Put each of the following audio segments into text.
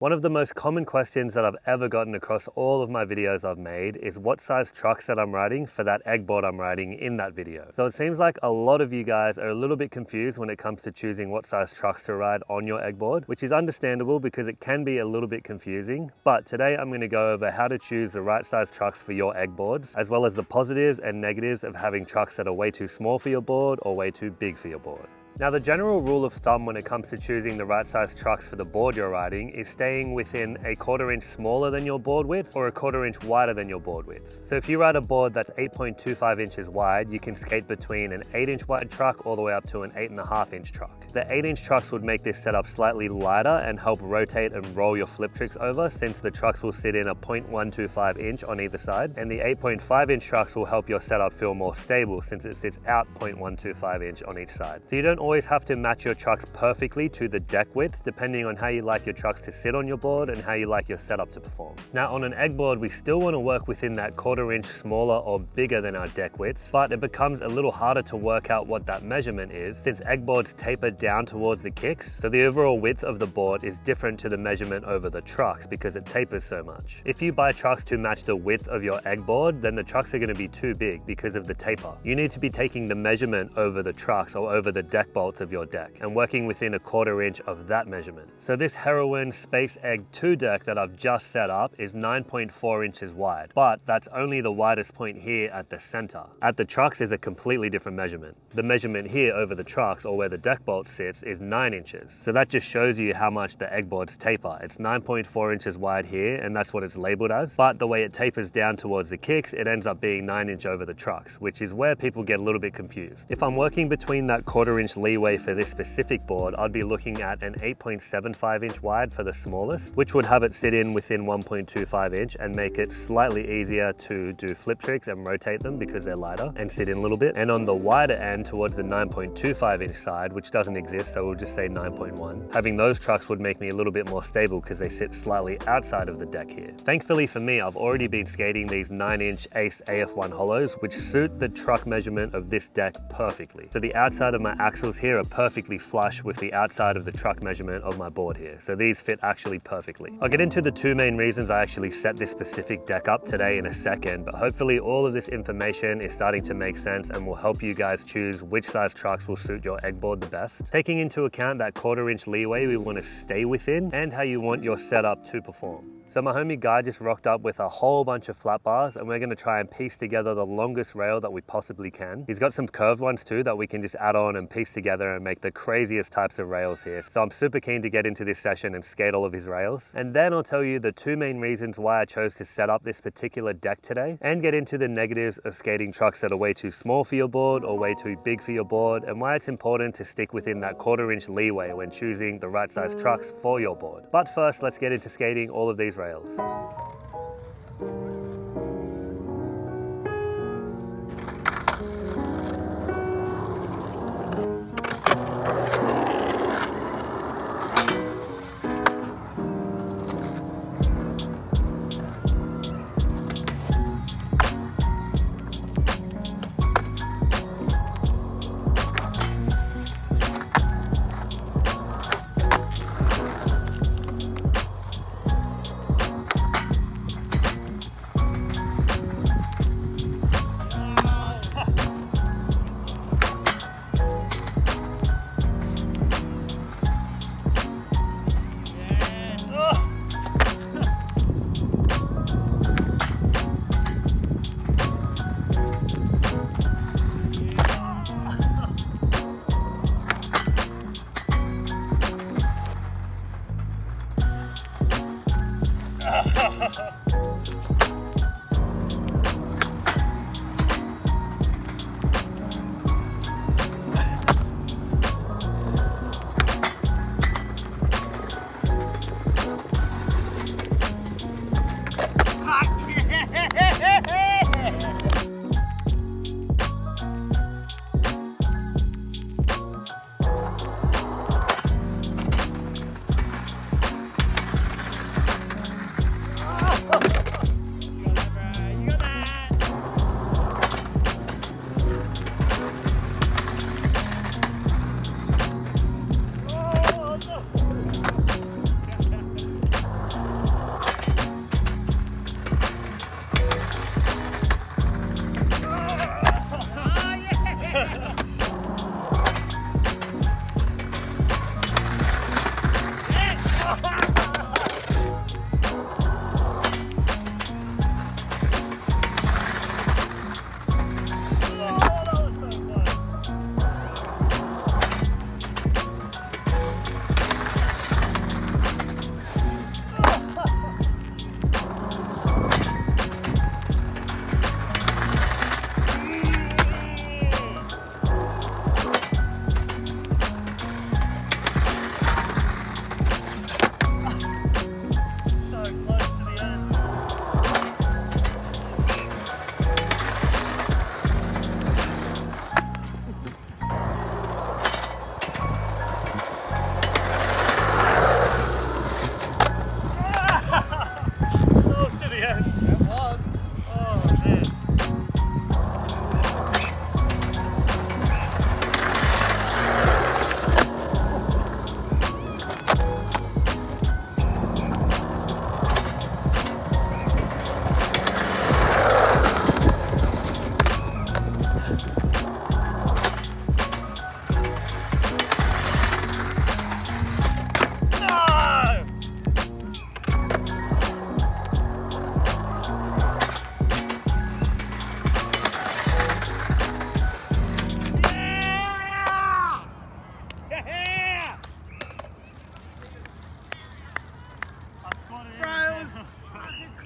One of the most common questions that I've ever gotten across all of my videos I've made is what size trucks that I'm riding for that egg board I'm riding in that video. So it seems like a lot of you guys are a little bit confused when it comes to choosing what size trucks to ride on your egg board, which is understandable because it can be a little bit confusing. But today I'm going to go over how to choose the right size trucks for your egg boards, as well as the positives and negatives of having trucks that are way too small for your board or way too big for your board. Now, the general rule of thumb when it comes to choosing the right size trucks for the board you're riding is staying within a 1/4 inch smaller than your board width or a 1/4 inch wider than your board width. So if you ride a board that's 8.25 inches wide, you can skate between an 8-inch wide truck all the way up to an 8.5 inch truck. The 8-inch trucks would make this setup slightly lighter and help rotate and roll your flip tricks over, since the trucks will sit in a 0.125 inch on either side, and the 8.5 inch trucks will help your setup feel more stable since it sits out 0.125 inch on each side. So you don't always have to match your trucks perfectly to the deck width, depending on how you like your trucks to sit on your board and how you like your setup to perform. Now, on an egg board, we still want to work within that 1/4 inch smaller or bigger than our deck width, but it becomes a little harder to work out what that measurement is, since egg boards taper down towards the kicks, so the overall width of the board is different to the measurement over the trucks because it tapers so much. If you buy trucks to match the width of your egg board, then the trucks are going to be too big because of the taper. You need to be taking the measurement over the trucks or over the deck bolts of your deck and working within a 1/4 inch of that measurement. So this Heroine Space Egg 2 deck that I've just set up is 9.4 inches wide, but that's only the widest point here at the center. At the trucks is a completely different measurement. The measurement here over the trucks, or where the deck bolt sits, is 9 inches. So that just shows you how much the egg boards taper. It's 9.4 inches wide here, and that's what it's labeled as, but the way it tapers down towards the kicks, it ends up being 9 inch over the trucks, which is where people get a little bit confused. If I'm working between that 1/4 inch leeway for this specific board, I'd be looking at an 8.75 inch wide for the smallest, which would have it sit in within 1.25 inch and make it slightly easier to do flip tricks and rotate them because they're lighter and sit in a little bit. And on the wider end towards the 9.25 inch side, which doesn't exist, so we'll just say 9.1, having those trucks would make me a little bit more stable because they sit slightly outside of the deck here. Thankfully for me, I've already been skating these 9-inch Ace AF1 hollows, which suit the truck measurement of this deck perfectly. So the outside of my axles here are perfectly flush with the outside of the truck measurement of my board here. So these fit actually perfectly. I'll get into the 2 main reasons I actually set this specific deck up today in a second, but hopefully all of this information is starting to make sense and will help you guys choose which size trucks will suit your egg board the best, taking into account that 1/4 inch leeway we want to stay within and how you want your setup to perform. So my homie Guy just rocked up with a whole bunch of flat bars, and we're going to try and piece together the longest rail that we possibly can. He's got some curved ones too that we can just add on and piece together and make the craziest types of rails here. So I'm super keen to get into this session and skate all of his rails. And then I'll tell you the 2 main reasons why I chose to set up this particular deck today, and get into the negatives of skating trucks that are way too small for your board or way too big for your board, and why it's important to stick within that 1/4 inch leeway when choosing the right size trucks for your board. But first, let's get into skating all of these rails.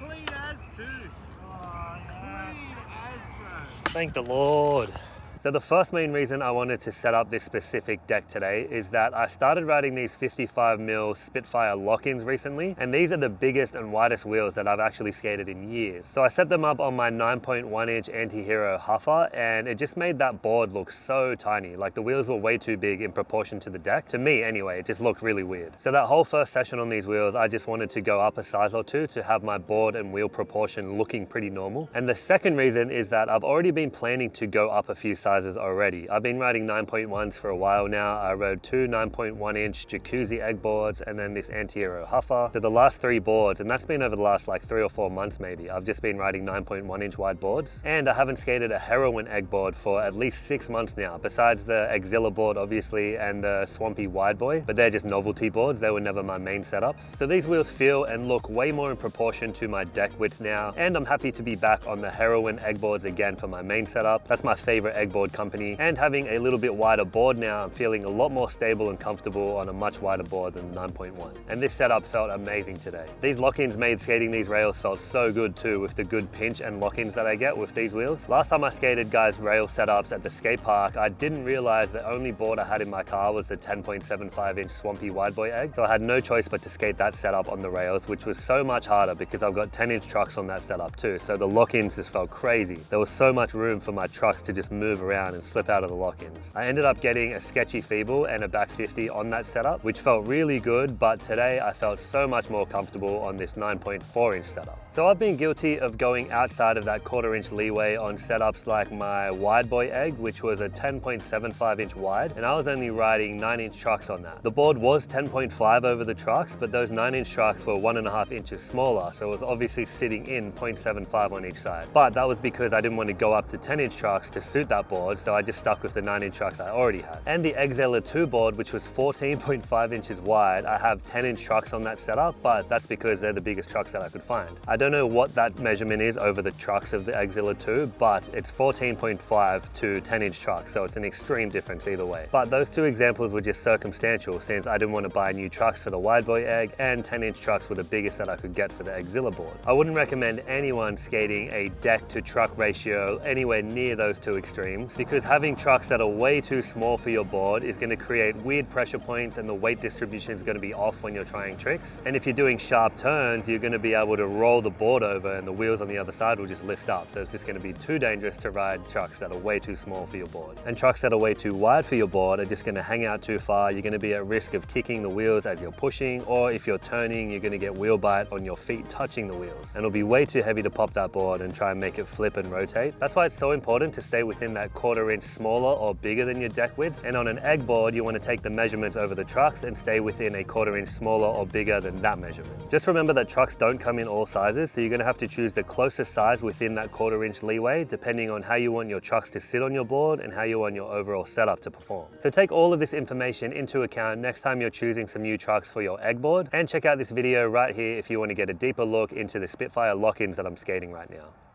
Clean as too. Oh, yeah. Clean as, bro. Thank the Lord. So the first main reason I wanted to set up this specific deck today is that I started riding these 55mm Spitfire lock-ins recently, and these are the biggest and widest wheels that I've actually skated in years. So I set them up on my 9.1-inch Anti-Hero Huffer, and it just made that board look so tiny. Like the wheels were way too big in proportion to the deck. To me anyway, it just looked really weird. So that whole first session on these wheels, I just wanted to go up a size or two to have my board and wheel proportion looking pretty normal. And the second reason is that I've already been planning to go up a few sizes already. I've been riding 9.1s for a while now. I rode two 9.1-inch Jacuzzi egg boards and then this Anti-Hero Huffer. So the last three boards, and that's been over the last like 3 or 4 months maybe, I've just been riding 9.1-inch wide boards. And I haven't skated a Heroin egg board for at least 6 months now, besides the Exilla board obviously and the Swampy Wide Boy, but they're just novelty boards. They were never my main setups. So these wheels feel and look way more in proportion to my deck width now, and I'm happy to be back on the Heroin egg boards again for my main setup. That's my favorite egg board company, and having a little bit wider board now, I'm feeling a lot more stable and comfortable on a much wider board than 9.1. And this setup felt amazing today. These lock-ins made skating these rails felt so good too, with the good pinch and lock-ins that I get with these wheels. Last time I skated guys rail setups at the skate park, I didn't realize the only board I had in my car was the 10.75-inch Swampy Wide Boy egg, so I had no choice but to skate that setup on the rails, which was so much harder because I've got 10-inch trucks on that setup too, so the lock-ins just felt crazy. There was so much room for my trucks to just move around and slip out of the lock-ins. I ended up getting a sketchy feeble and a back 50 on that setup, which felt really good, but today I felt so much more comfortable on this 9.4-inch setup. So I've been guilty of going outside of that 1/4-inch leeway on setups like my Wide Boy egg, which was a 10.75-inch wide, and I was only riding 9-inch trucks on that. The board was 10.5 over the trucks, but those 9-inch trucks were 1.5 inches smaller, so it was obviously sitting in 0.75 on each side. But that was because I didn't want to go up to 10-inch trucks to suit that board, so I just stuck with the 9-inch trucks I already had. And the Exilla 2 board, which was 14.5 inches wide, I have 10-inch trucks on that setup, but that's because they're the biggest trucks that I could find. I don't know what that measurement is over the trucks of the Exilla 2, but it's 14.5 to 10-inch trucks, so it's an extreme difference either way. But those two examples were just circumstantial, since I didn't want to buy new trucks for the Wide Boy egg, and 10-inch trucks were the biggest that I could get for the Exilla board. I wouldn't recommend anyone skating a deck to truck ratio anywhere near those two extremes, because having trucks that are way too small for your board is going to create weird pressure points, and the weight distribution is going to be off when you're trying tricks. And if you're doing sharp turns, you're going to be able to roll the board over and the wheels on the other side will just lift up. So it's just going to be too dangerous to ride trucks that are way too small for your board. And trucks that are way too wide for your board are just going to hang out too far. You're going to be at risk of kicking the wheels as you're pushing, or if you're turning, you're going to get wheel bite on your feet touching the wheels. And it'll be way too heavy to pop that board and try and make it flip and rotate. That's why it's so important to stay within that 1/4 inch smaller or bigger than your deck width. And on an egg board, you want to take the measurements over the trucks and stay within a 1/4 inch smaller or bigger than that measurement. Just remember that trucks don't come in all sizes, so you're going to have to choose the closest size within that 1/4 inch leeway, depending on how you want your trucks to sit on your board and how you want your overall setup to perform. So take all of this information into account next time you're choosing some new trucks for your egg board, and check out this video right here if you want to get a deeper look into the Spitfire lock-ins that I'm skating right now.